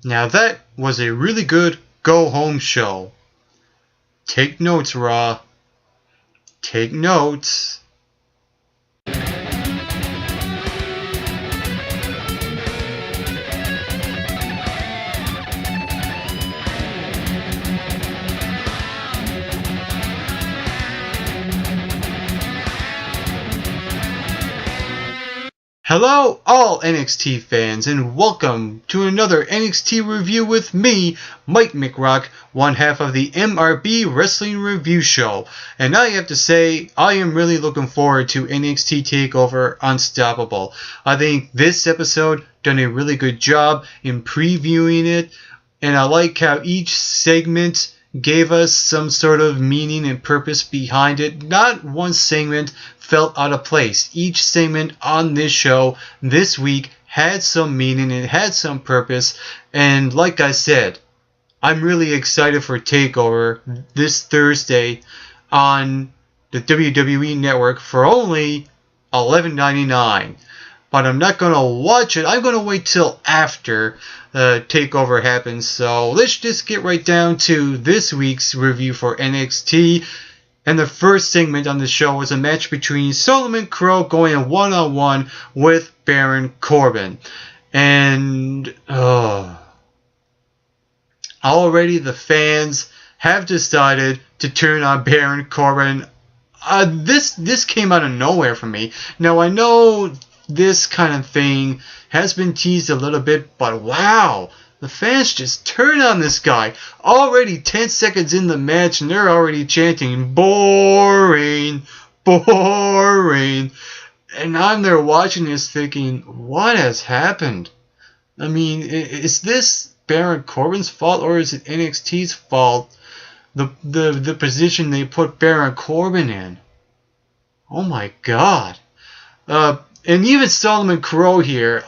Now that was a really good go-home show. Take notes, Raw. Take notes. Hello, all NXT fans, and welcome to another NXT review with me, Mike McRock, one half of the MRB Wrestling Review Show. And I have to say, I am really looking forward to NXT Takeover Unstoppable. I think this episode done a really good job in previewing it, and I like how each segment gave us some sort of meaning and purpose behind it. Not one segment felt out of place. Each segment on this show this week had some meaning, it had some purpose, and like I said, I'm really excited for TakeOver this Thursday on the WWE Network for only $11.99. But I'm not going to watch it. I'm going to wait till after TakeOver happens. So let's just get right down to this week's review for NXT. And the first segment on the show was a match between Solomon Crow going one-on-one with Baron Corbin. And already the fans have decided to turn on Baron Corbin. This came out of nowhere for me. Now I know this kind of thing has been teased a little bit, but wow, the fans just turn on this guy. Already 10 seconds in the match and they're already chanting, boring, boring. And I'm there watching this thinking, what has happened? I mean, is this Baron Corbin's fault or is it NXT's fault? The position they put Baron Corbin in. Oh my god. And even Solomon Crow here,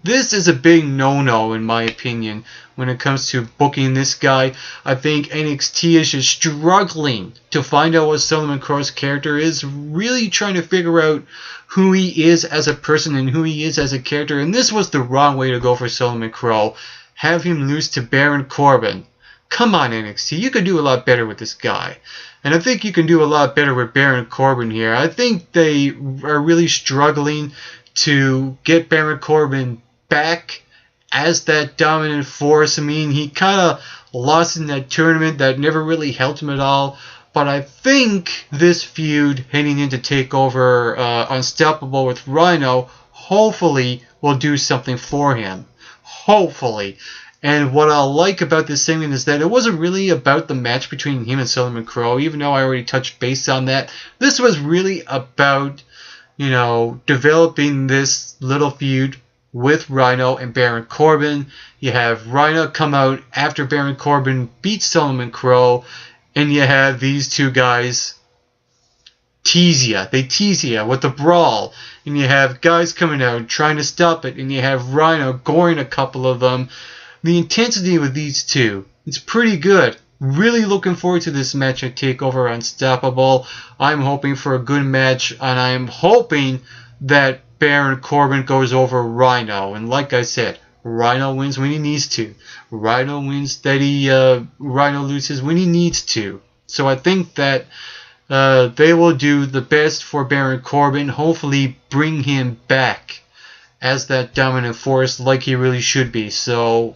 this is a big no-no in my opinion when it comes to booking this guy. I think NXT is just struggling to find out what Solomon Crow's character is, really trying to figure out who he is as a person and who he is as a character, and this was the wrong way to go for Solomon Crow. Have him lose to Baron Corbin. Come on, NXT, you could do a lot better with this guy. And I think you can do a lot better with Baron Corbin here. I think they are really struggling to get Baron Corbin back as that dominant force. I mean, he kind of lost in that tournament. That never really helped him at all. But I think this feud heading into TakeOver Unstoppable with Rhino hopefully will do something for him. Hopefully. And what I like about this segment is that it wasn't really about the match between him and Solomon Crow, even though I already touched base on that. This was really about, developing this little feud with Rhino and Baron Corbin. You have Rhino come out after Baron Corbin beats Solomon Crow, and you have these two guys tease you. They tease you with the brawl, and you have guys coming out trying to stop it, and you have Rhino goring a couple of them. The intensity with these two, it's pretty good. Really looking forward to this match at TakeOver Unstoppable. I'm hoping for a good match, and I'm hoping that Baron Corbin goes over Rhino. And like I said, Rhino wins when he needs to. Rhino loses when he needs to. So I think that they will do the best for Baron Corbin. Hopefully bring him back as that dominant force like he really should be. So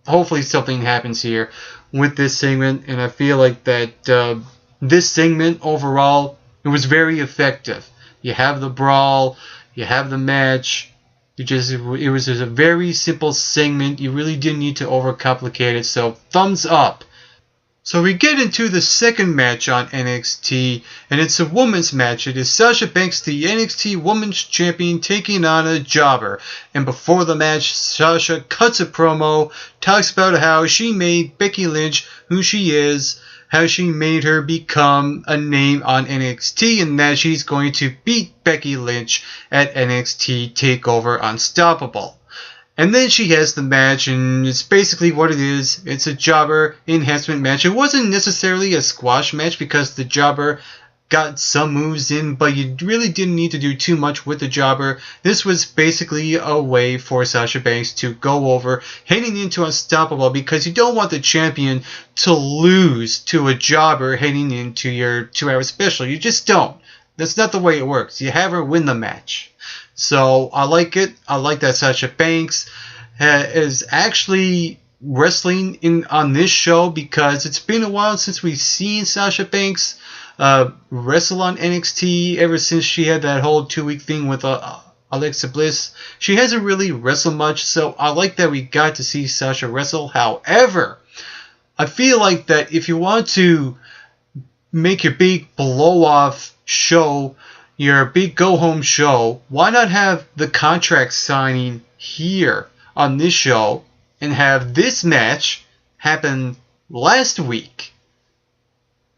hopefully something happens here with this segment, and I feel like that this segment overall, it was very effective. You have the brawl, you have the match. It was just a very simple segment. You really didn't need to overcomplicate it. So thumbs up. So we get into the second match on NXT, and it's a women's match. It is Sasha Banks, the NXT Women's Champion, taking on a jobber. And before the match, Sasha cuts a promo, talks about how she made Becky Lynch who she is, how she made her become a name on NXT, and that she's going to beat Becky Lynch at NXT TakeOver Unstoppable. And then she has the match, and it's basically what it is. It's a jobber enhancement match. It wasn't necessarily a squash match because the jobber got some moves in, but you really didn't need to do too much with the jobber. This was basically a way for Sasha Banks to go over, heading into Unstoppable, because you don't want the champion to lose to a jobber heading into your 2-hour special. You just don't. That's not the way it works. You have her win the match. So I like it. I like that Sasha Banks is actually wrestling on this show, because it's been a while since we've seen Sasha Banks wrestle on NXT. Ever since she had that whole 2-week thing with Alexa Bliss, she hasn't really wrestled much, so I like that we got to see Sasha wrestle. However, I feel like that if you want to make your big blow-off show, your big go-home show, why not have the contract signing here on this show and have this match happen last week?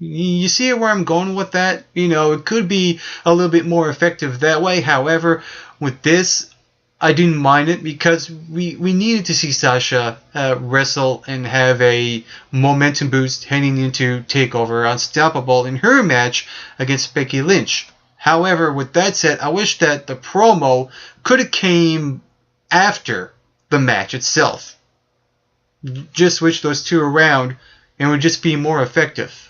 You see where I'm going with that? It could be a little bit more effective that way. However, with this, I didn't mind it, because we needed to see Sasha wrestle and have a momentum boost heading into TakeOver Unstoppable in her match against Becky Lynch. However, with that said, I wish that the promo could have came after the match itself. Just switch those two around and it would just be more effective.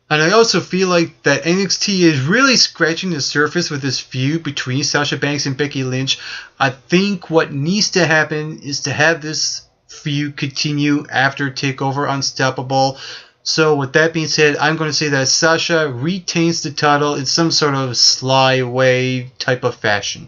And I also feel like that NXT is really scratching the surface with this feud between Sasha Banks and Becky Lynch. I think what needs to happen is to have this feud continue after TakeOver Unstoppable. So with that being said, I'm going to say that Sasha retains the title in some sort of sly way type of fashion.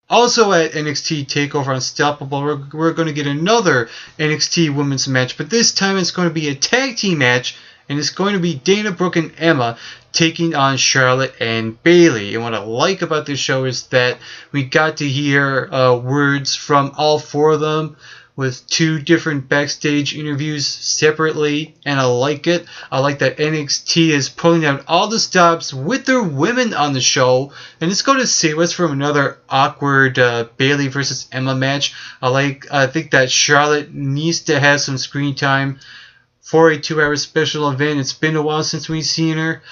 Also at NXT Takeover Unstoppable, we're going to get another NXT women's match, but this time it's going to be a tag team match. And it's going to be Dana Brooke and Emma taking on Charlotte and Bayley. And what I like about this show is that we got to hear words from all four of them with 2 different backstage interviews separately. And I like it. I like that NXT is pulling out all the stops with their women on the show. And it's going to save us from another awkward Bayley versus Emma match. I think that Charlotte needs to have some screen time for a 2-hour special event. It's been a while since we've seen her.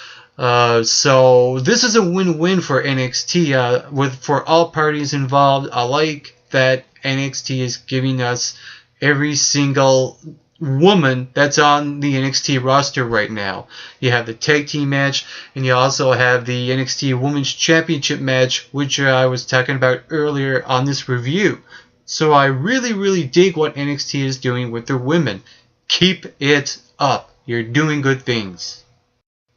So this is a win-win for NXT for all parties involved. I like that NXT is giving us every single woman that's on the NXT roster right now. You have the tag team match, and you also have the NXT Women's Championship match, which I was talking about earlier on this review. So I really, really dig what NXT is doing with their women. Keep it up. You're doing good things.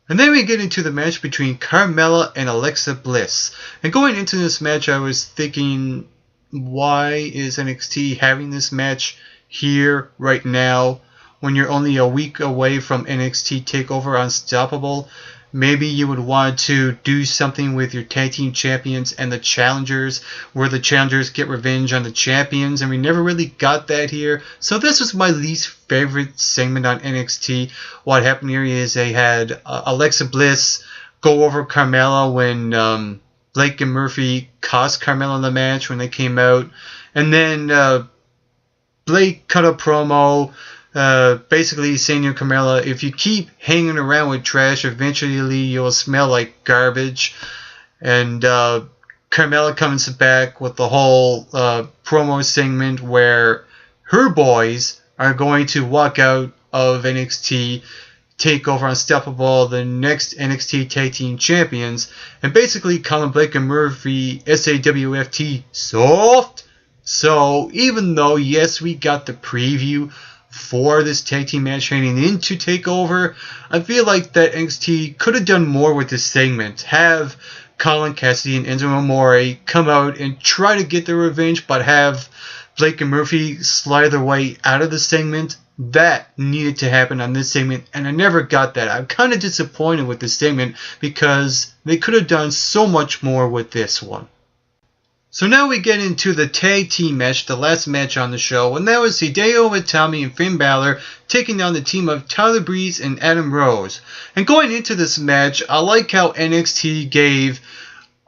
And then we get into the match between Carmella and Alexa Bliss. And going into this match, I was thinking, why is NXT having this match here right now when you're only a week away from NXT Takeover Unstoppable? Maybe you would want to do something with your tag team champions and the challengers, where the challengers get revenge on the champions, and we never really got that here. So this was my least favorite segment on NXT. What happened here is they had Alexa Bliss go over Carmella when Blake and Murphy cost Carmella the match when they came out, and then Blake cut a promo basically saying to Carmella, if you keep hanging around with trash, eventually you'll smell like garbage. And Carmella comes back with the whole promo segment where her boys are going to walk out of NXT Takeover Unstoppable, the next NXT Tag Team Champions, and basically calling Blake and Murphy SAWFT soft. So even though, yes, we got the preview for this tag team match heading into TakeOver, I feel like that NXT could have done more with this segment. Have Colin Cassidy and Enzo Amore come out and try to get their revenge, but have Blake and Murphy slide their way out of the segment. That needed to happen on this segment, and I never got that. I'm kind of disappointed with this segment because they could have done so much more with this one. So now we get into the tag team match, the last match on the show, and that was Hideo Itami and Finn Balor taking on the team of Tyler Breeze and Adam Rose. And going into this match, I like how NXT gave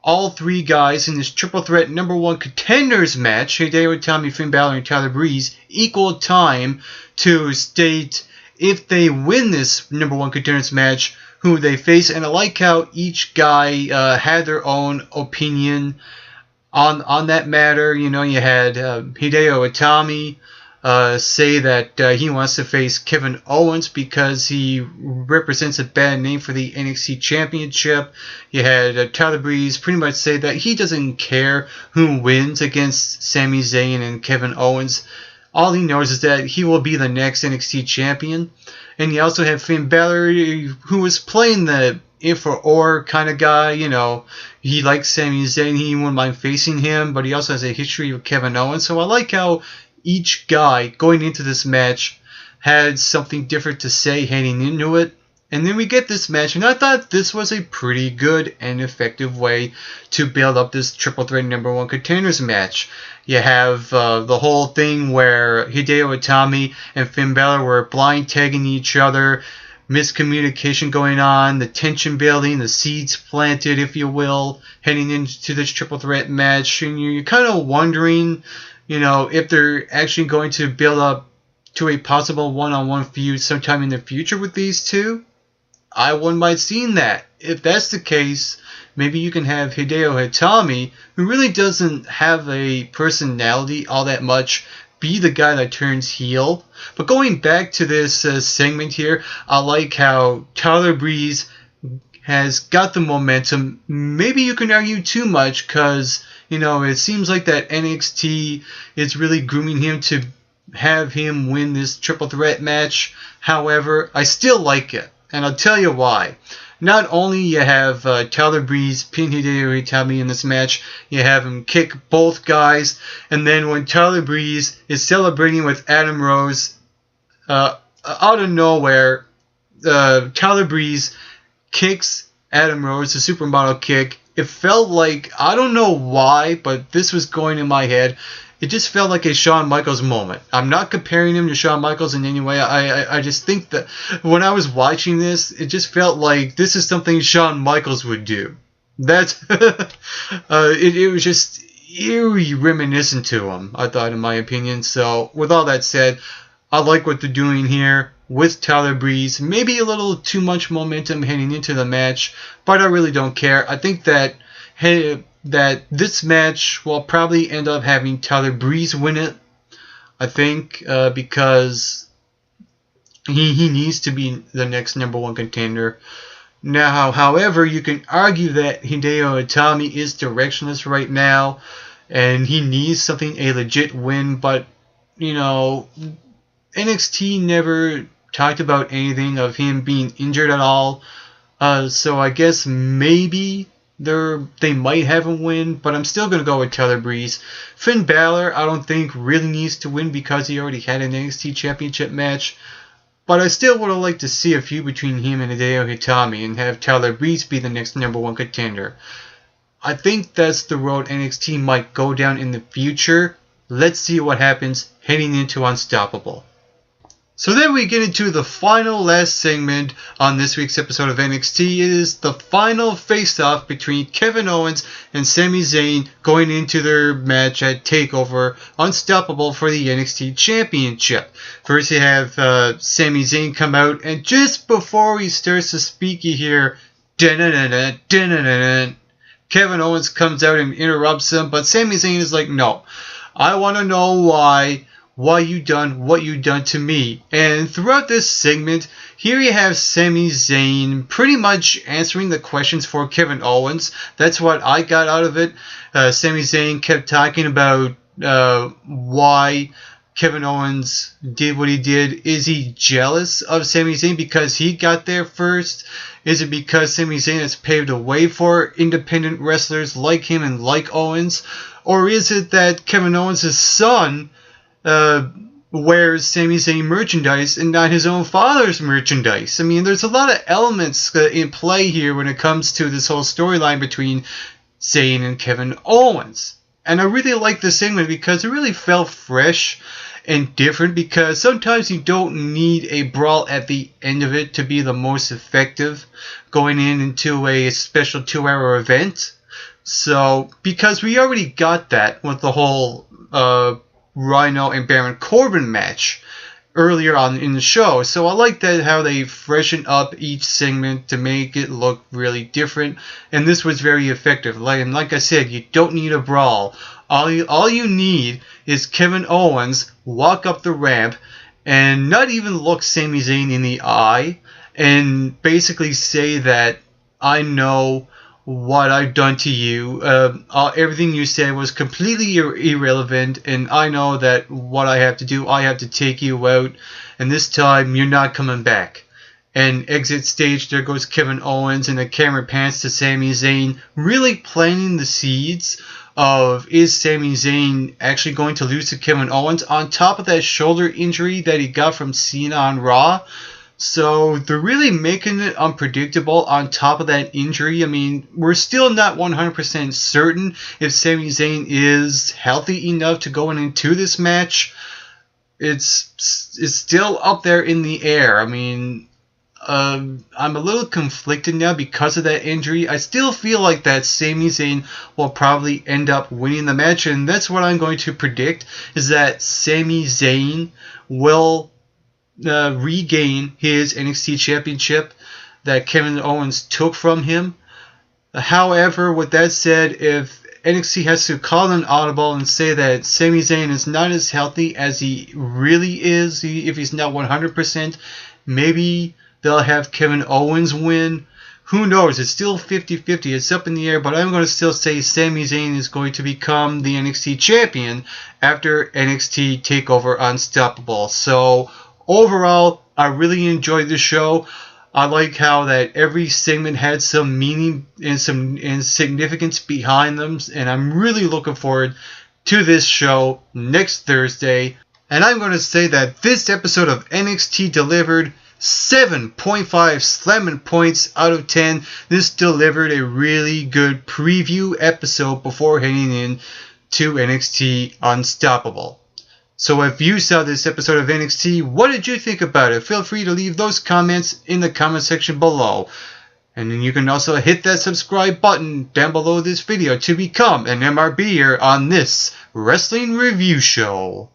all 3 guys in this triple threat number 1 contenders match, Hideo Itami, Finn Balor, and Tyler Breeze, equal time to state if they win this number 1 contenders match, who they face, and I like how each guy had their own opinion on that matter. You know, you had Hideo Itami say that he wants to face Kevin Owens because he represents a bad name for the NXT Championship. You had Tyler Breeze pretty much say that he doesn't care who wins against Sami Zayn and Kevin Owens. All he knows is that he will be the next NXT champion. And you also have Finn Balor, who was playing the if or kind of guy. You know, he likes Sami Zayn, he wouldn't mind facing him, but he also has a history with Kevin Owens. So I like how each guy going into this match had something different to say heading into it. And then we get this match, and I thought this was a pretty good and effective way to build up this triple threat number one contenders match. You have the whole thing where Hideo Itami and Finn Balor were blind tagging each other, miscommunication going on, the tension building, the seeds planted, if you will, heading into this triple threat match. And you're kind of wondering, you know, if they're actually going to build up to a possible one-on-one feud sometime in the future with these two. I wouldn't mind seeing that. If that's the case, maybe you can have Hideo Itami, who really doesn't have a personality all that much, be the guy that turns heel. But going back to this segment here, I like how Tyler Breeze has got the momentum. Maybe you can argue too much because, you know, it seems like that NXT is really grooming him to have him win this triple threat match. However, I still like it, and I'll tell you why. Not only you have Tyler Breeze pin Hideo Itami in this match, you have him kick both guys, and then when Tyler Breeze is celebrating with Adam Rose, out of nowhere, Tyler Breeze kicks Adam Rose, a supermodel kick. It felt like, I don't know why, but this was going in my head. It just felt like a Shawn Michaels moment. I'm not comparing him to Shawn Michaels in any way. I just think that when I was watching this, it just felt like this is something Shawn Michaels would do. That's it was just eerie reminiscent to him, I thought, in my opinion. So with all that said, I like what they're doing here with Tyler Breeze. Maybe a little too much momentum heading into the match, but I really don't care. I think that this match will probably end up having Tyler Breeze win it. I think because he needs to be the next number one contender. Now, however, you can argue that Hideo Itami is directionless right now, and he needs something, a legit win. But you know, NXT never talked about anything of him being injured at all. So I guess maybe they might have him win, but I'm still going to go with Tyler Breeze. Finn Balor, I don't think really needs to win because he already had an NXT Championship match. But I still would have liked to see a feud between him and Hideo Itami and have Tyler Breeze be the next number one contender. I think that's the road NXT might go down in the future. Let's see what happens heading into Unstoppable. So then we get into the last segment on this week's episode of NXT. It is the final face-off between Kevin Owens and Sami Zayn going into their match at Takeover Unstoppable for the NXT Championship. First you have Sami Zayn come out, and just before he starts to speak you hear Kevin Owens comes out and interrupts him, but Sami Zayn is like, no, I want to know why you done what you done to me. And throughout this segment, here you have Sami Zayn pretty much answering the questions for Kevin Owens. That's what I got out of it. Sami Zayn kept talking about why Kevin Owens did what he did. Is he jealous of Sami Zayn because he got there first? Is it because Sami Zayn has paved a way for independent wrestlers like him and like Owens? Or is it that Kevin Owens' son wears Sami Zayn merchandise and not his own father's merchandise? I mean, there's a lot of elements in play here when it comes to this whole storyline between Zayn and Kevin Owens. And I really like this segment because it really felt fresh and different, because sometimes you don't need a brawl at the end of it to be the most effective going into a special 2-hour event. So, because we already got that with the whole Rhino and Baron Corbin match, earlier on in the show. So I like that how they freshen up each segment to make it look really different, and this was very effective. Like I said, you don't need a brawl. All you need is Kevin Owens walk up the ramp and not even look Sami Zayn in the eye and basically say that I know what I've done to you. Everything you said was completely irrelevant, and I know that what I have to do, I have to take you out, and this time you're not coming back. And exit stage, there goes Kevin Owens, and the camera pans to Sami Zayn, really planting the seeds of, is Sami Zayn actually going to lose to Kevin Owens on top of that shoulder injury that he got from Cena on Raw. So they're really making it unpredictable on top of that injury. I mean, we're still not 100% certain if Sami Zayn is healthy enough to go into this match. It's still up there in the air. I mean, I'm a little conflicted now because of that injury. I still feel like that Sami Zayn will probably end up winning the match, and that's what I'm going to predict, is that Sami Zayn will regain his NXT Championship that Kevin Owens took from him. However, with that said, if NXT has to call an audible and say that Sami Zayn is not as healthy as he really is, if he's not 100%, maybe they'll have Kevin Owens win. Who knows? It's still 50-50. It's up in the air, but I'm going to still say Sami Zayn is going to become the NXT champion after NXT Takeover Unstoppable. So overall, I really enjoyed the show. I like how that every segment had some meaning and some significance behind them, and I'm really looking forward to this show next Thursday. And I'm going to say that this episode of NXT delivered 7.5 slamming points out of 10. This delivered a really good preview episode before heading in to NXT Unstoppable. So if you saw this episode of NXT, what did you think about it? Feel free to leave those comments in the comment section below. And then you can also hit that subscribe button down below this video to become an MRBer on this wrestling review show.